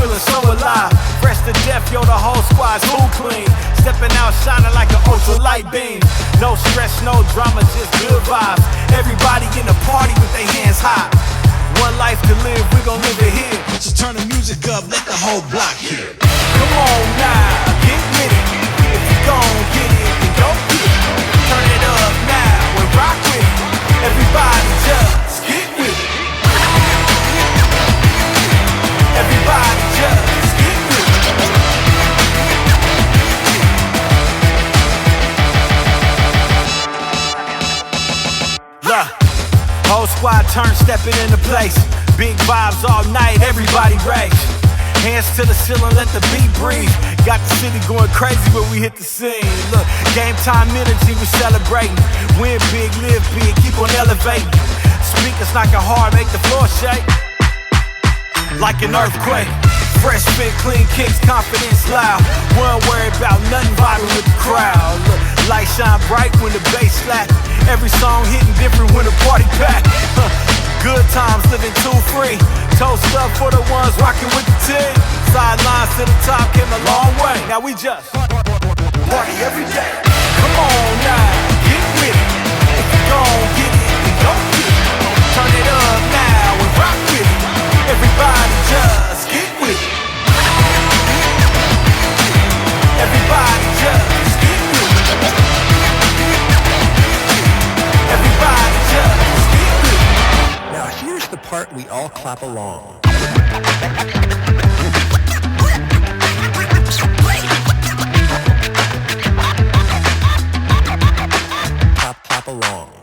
feeling so alive. Fresh to death, yo, the whole squad's full clean. Stepping out shining like an ultralight beam. No stress, no drama, just good vibes. Everybody in the party with their hands high. One life to live, we gon' live it here. So turn the music up, let the whole block hear. Come on now, get with it. If you gon' get it, then go get it. Turn it up now and rock with it. Everybody just get with it. Everybody just get with it. Look, whole squad turn stepping into place. Big vibes all night, everybody rage. Hands to the ceiling, let the beat breathe. Got the city going crazy when we hit the scene. Look, game time energy, we celebrating. Win big, live big, keep on elevating. Speakers knocking hard, make the floor shake like an earthquake. Fresh fit, clean kicks, confidence loud. Won't worry about nothing, vibing with the crowd. Look, light shine bright when the bass slap. Every song hitting different when the party pack. Good times living too free. Toast up for the ones rocking with the team. Sidelines to the top came a long way. Now we just party every day. Come on now, get with it. If you gon' get it, then go get it. Turn it up now and rock with it. Everybody just get with it. Everybody just get with it. Everybody just get with it. Now here's the part we all clap along. Clap along.